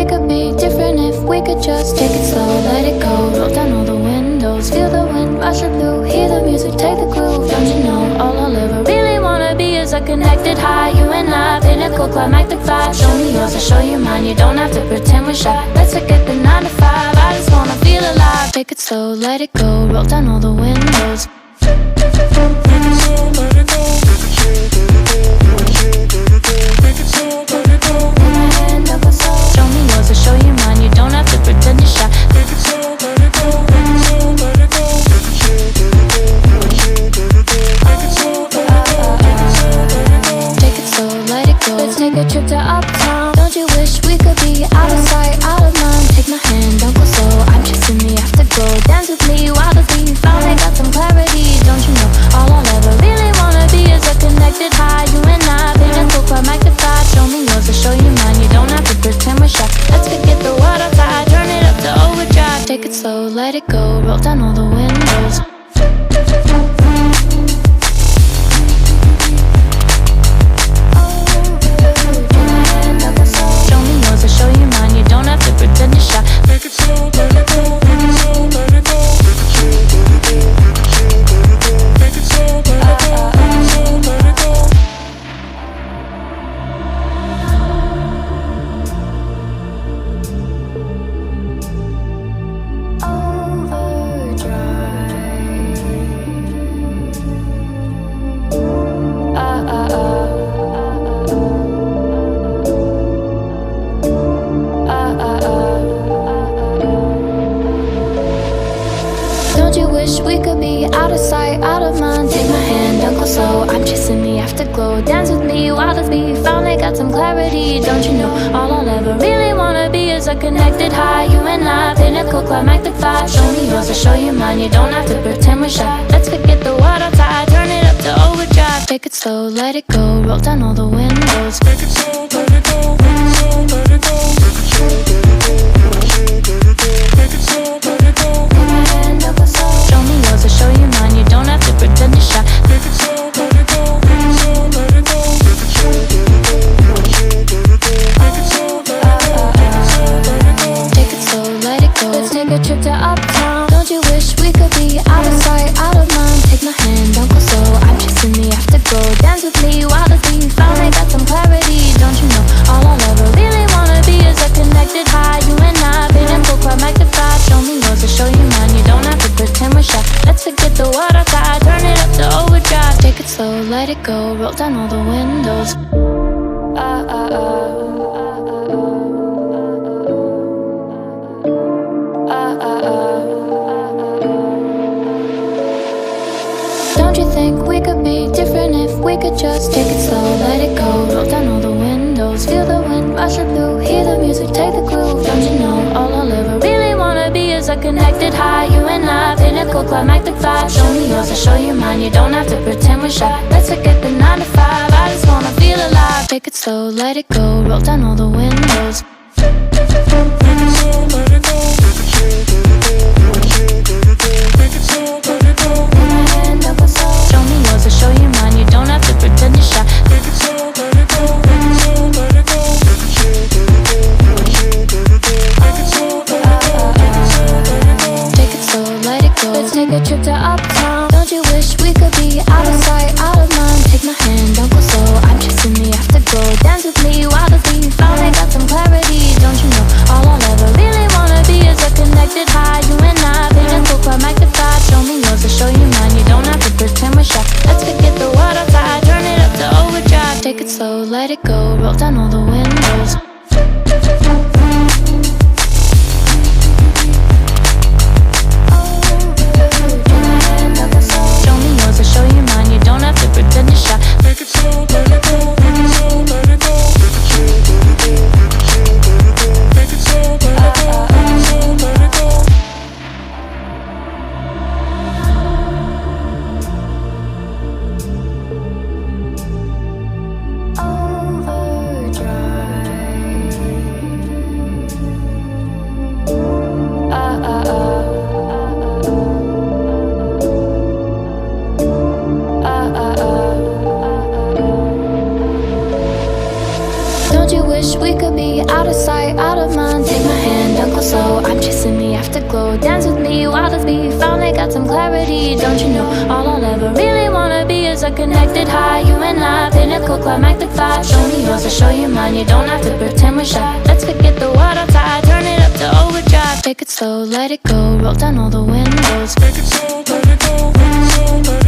we could be different if we could just take it slow, let it go. Roll down all the windows, feel the wind rushing through, hear the music, take the groove. Don't you know, all I'll ever really wanna be is a connected high. You and I, pinnacle, climactic vibe. Show me yours, I'll show you mine. You don't have to pretend we're shy. Let's forget the 9 to 5. I just wanna feel alive. Take it slow, let it go. Roll down all the windows. Show me yours, I'll show you mine. You don't have to pretend you're shy. Take it slow, let it go. Let's take a trip to uptown. Don't you wish we could be out of sight, out of mind? Take my hand, don't go slow. I'm chasing the afterglow. Dance with me while the beat finally got some clarity. Don't you know, all I'll ever really wanna be is a connected high. You and I, pinnacle, climactic vibe. Show me yours, I'll show you mine. You don't have to pretend we're shy. Let's forget the world outside, turn it up to overdrive. Take it slow, let it go. Roll down all the windows. Pretend you're shy. Take it slow, let it go. Take it slow, let it go. Take it slow, let it go. Take it slow, let it go. Don't you wish we could be out of sight, out of mind? Take my hand, don't go slow. I'm chasing the afterglow. Dance with me while the beat finally got some clarity. Don't you know, all I'll ever really wanna be is a connected high. You and I, pinnacle, climactic vibe. Show me yours, I'll show you mine. You don't have to pretend we're shy. Let's forget the world outside, turn it up to overdrive. Take it slow, let it go. Roll down all the windows. Take it slow, let it go. Take it slow, let it go. Take it slow, let it go. Take my hand, don't go slow. Show me yours, I'll show you mine. You don't have to pretend you're shy. Take it slow, let it go. Take it slow, let it go. Take it slow, take it slow, let it go. Let's take a trip to uptown. Don't you wish we could be out of sight, out of mind? Take my hand, don't go slow. I'm chasing the afterglow. Dance with me while the beat finally got some clarity. Don't you know, all I'll ever really wanna be is a connected high. You and I, pinnacle, climactic vibe. Show me yours, I'll show you mine. You don't have to pretend we're shy. Let's forget the world outside, turn it up to overdrive. Take it slow, let it go. Roll down all the windows. Don't you think we could be different if we could just take it slow, let it go. Roll down all the windows, feel the wind rushing through, hear the music, take the groove. Don't you know, all I'll ever really wanna be is a connected high. You and I, pinnacle, climactic vibe. Show me yours, I'll show you mine. You don't have to pretend we're shy. Let's forget the 9 to 5. I just wanna feel alive. Take it slow, let it go. Roll down all the windows. Take it slow, let it go. Take it slow, let it go. Take my hand, don't go slow. Show me yours, I'll show you mine. You don't have to pretend you're shy. Take it slow, let it go. Take it slow, let it go. Take it slow, take it slow, let it go. Let's take a trip to uptown. Don't you wish we could be out of sight, out of mind? Take my hand, don't go slow. I'm chasing the afterglow. Dance with me while the beat finally got some clarity. Don't you know, all I'll ever really wanna be is a connected high. You and I, pinnacle, climactic vibe. Show me yours, I'll show you mine. You don't have to pretend we're shy. Let's forget the world outside, turn it up to overdrive. Take it slow, let it go. Roll down all the windows. Show me yours, I'll show you mine. You don't have to pretend you're shy. Take it slow, let it go. Take it slow, let it go. Take it slow, let it go. wish we could be out of sight, out of mind. Take my hand, don't go slow, I'm chasing the afterglow. Dance with me, wild as me, finally got some clarity. Don't you know, all I'll ever really wanna be is a connected high. You and I, pinnacle, climactic vibe. Show me yours, I'll show you mine. You don't have to pretend we're shy. Let's forget the world outside, turn it up to overdrive. Take it slow, let it go, roll down all the windows. Take it slow, let it go, let it